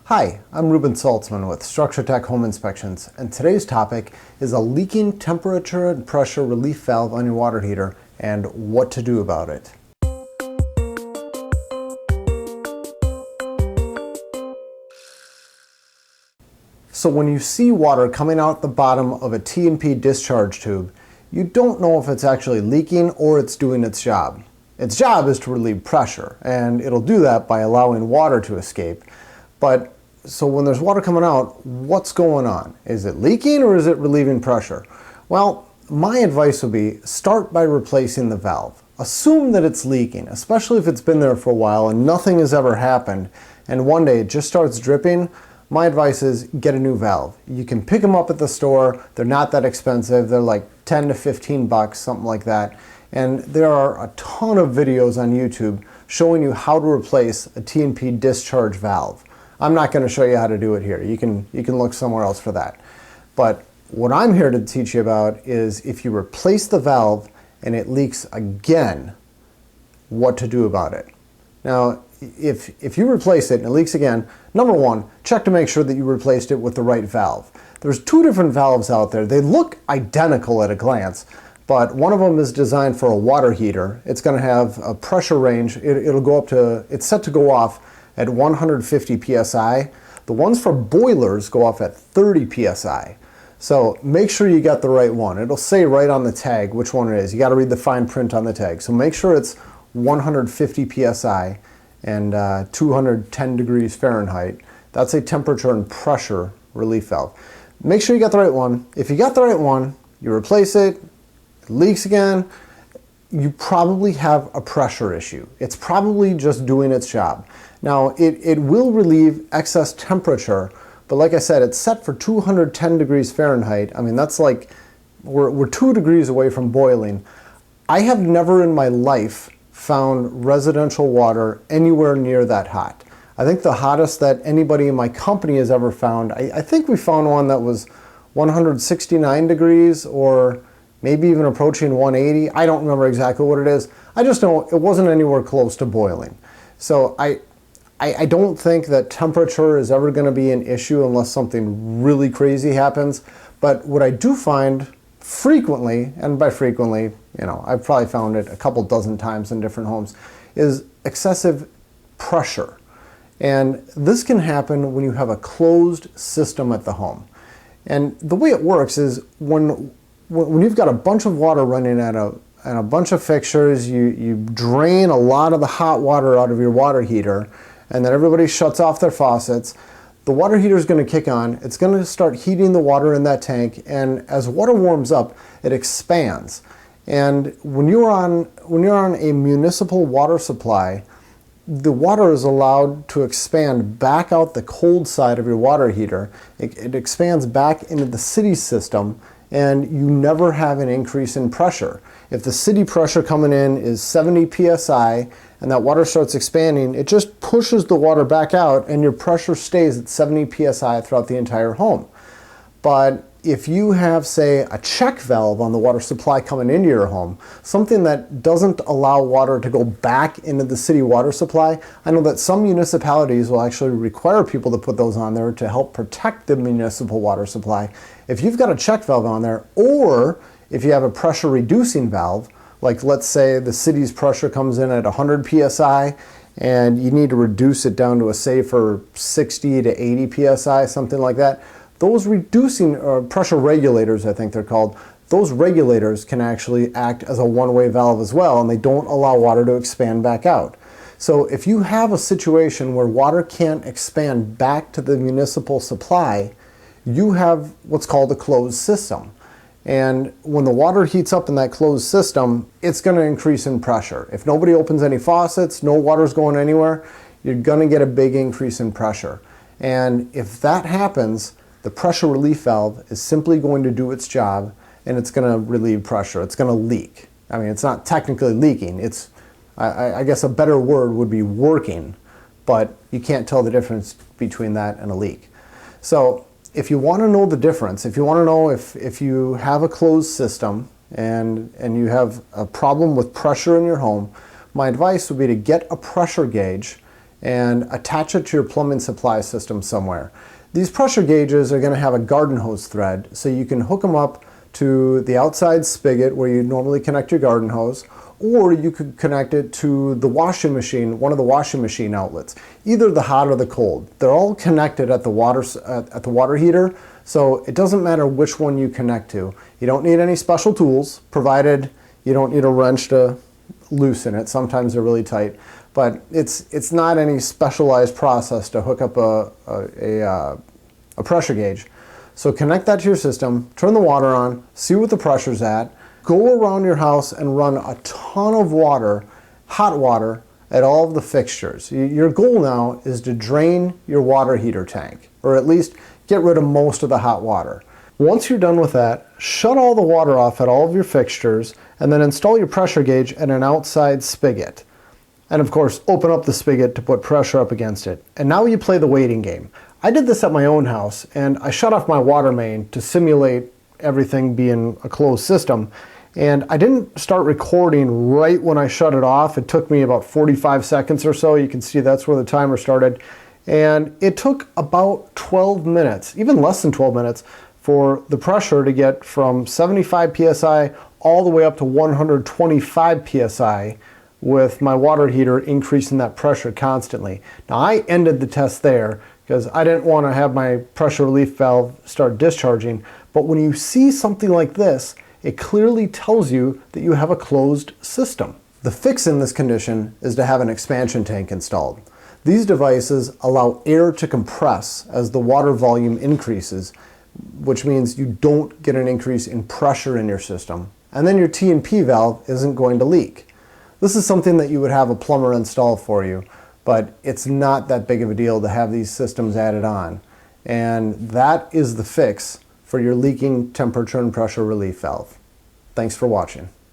Hi, I'm Ruben Saltzman with Structure Tech Home Inspections, and today's topic is a leaking temperature and pressure relief valve on your water heater and what to do about it. So when you see water coming out the bottom of a T&P discharge tube, you don't know if it's actually leaking or it's doing its job. Its job is to relieve pressure, and it'll do that by allowing water to escape. So when there's water coming out, what's going on? Is it leaking or is it relieving pressure? Well, my advice would be start by replacing the valve. Assume that it's leaking, especially if it's been there for a while and nothing has ever happened, and one day it just starts dripping. My advice is get a new valve. You can pick them up at the store. They're not that expensive. They're like 10 to 15 bucks, something like that. And there are a ton of videos on YouTube showing you how to replace a T&P discharge valve. I'm not going to show you how to do it here. You can look somewhere else for that. But what I'm here to teach you about is if you replace the valve and it leaks again, what to do about it. Now, if you replace it and it leaks again, number one, check to make sure that you replaced it with the right valve. There's two different valves out there. They look identical at a glance, but one of them is designed for a water heater. It's going to have a pressure range. It'll go up to, it's set to go off at 150 psi. The ones for boilers go off at 30 psi. So make sure you got the right one. It'll say right on the tag which one it is. You got to read the fine print on the tag. So make sure it's 150 psi and 210 degrees Fahrenheit. That's a temperature and pressure relief valve. Make sure you got the right one. If you got the right one, you replace it, it leaks again, you probably have a pressure issue. It's probably just doing its job. Now, it will relieve excess temperature, but like I said, it's set for 210 degrees Fahrenheit. I mean, that's like, we're 2 degrees away from boiling. I have never in my life found residential water anywhere near that hot. I think the hottest that anybody in my company has ever found, I think we found one that was 169 degrees or maybe even approaching 180. I don't remember exactly what it is. I just know it wasn't anywhere close to boiling. So I don't think that temperature is ever going to be an issue unless something really crazy happens. But what I do find frequently, and by frequently, I've probably found it a couple dozen times in different homes, is excessive pressure. And this can happen when you have a closed system at the home. And the way it works is when you've got a bunch of water running at a bunch of fixtures, you drain a lot of the hot water out of your water heater, and then everybody shuts off their faucets. The water heater is going to kick on. It's going to start heating the water in that tank, and as water warms up, it expands. And when you're on a municipal water supply, the water is allowed to expand back out the cold side of your water heater. It expands back into the city system, and you never have an increase in pressure. If the city pressure coming in is 70 psi and that water starts expanding, it just pushes the water back out and your pressure stays at 70 psi throughout the entire home. But if you have, say, a check valve on the water supply coming into your home, something that doesn't allow water to go back into the city water supply, I know that some municipalities will actually require people to put those on there to help protect the municipal water supply. If you've got a check valve on there, or if you have a pressure reducing valve, like let's say the city's pressure comes in at 100 psi and you need to reduce it down to a safer 60 to 80 psi, something like that, those reducing pressure regulators, I think they're called, those regulators can actually act as a one-way valve as well, and they don't allow water to expand back out. So if you have a situation where water can't expand back to the municipal supply, you have what's called a closed system. And when the water heats up in that closed system, it's going to increase in pressure. If nobody opens any faucets, no water's going anywhere, you're going to get a big increase in pressure. And if that happens, the pressure relief valve is simply going to do its job, and it's going to relieve pressure. It's going to leak. I mean, it's not technically leaking. It's, I guess a better word would be working, but you can't tell the difference between that and a leak. So if you want to know the difference, if you want to know if you have a closed system and you have a problem with pressure in your home, my advice would be to get a pressure gauge and attach it to your plumbing supply system somewhere. These pressure gauges are going to have a garden hose thread, so you can hook them up to the outside spigot where you normally connect your garden hose, or you could connect it to the washing machine, one of the washing machine outlets, either the hot or the cold. They're all connected at the water heater, so it doesn't matter which one you connect to. You don't need any special tools, provided you don't need a wrench to loosen it. Sometimes they're really tight, but it's not any specialized process to hook up a pressure gauge. So connect that to your system, turn the water on, see what the pressure's at, go around your house and run a ton of water, hot water, at all of the fixtures. Your goal now is to drain your water heater tank, or at least get rid of most of the hot water. Once you're done with that, shut all the water off at all of your fixtures, and then install your pressure gauge at an outside spigot. And of course, open up the spigot to put pressure up against it. And now you play the waiting game. I did this at my own house, and I shut off my water main to simulate everything being a closed system. And I didn't start recording right when I shut it off. It took me about 45 seconds or so. You can see that's where the timer started. And it took about 12 minutes, even less than 12 minutes, for the pressure to get from 75 psi all the way up to 125 psi with my water heater increasing that pressure constantly. Now I ended the test there because I didn't want to have my pressure relief valve start discharging. But when you see something like this, it clearly tells you that you have a closed system. The fix in this condition is to have an expansion tank installed. These devices allow air to compress as the water volume increases, which means you don't get an increase in pressure in your system. And then your T&P valve isn't going to leak. This is something that you would have a plumber install for you, but it's not that big of a deal to have these systems added on. And that is the fix for your leaking temperature and pressure relief valve. Thanks for watching.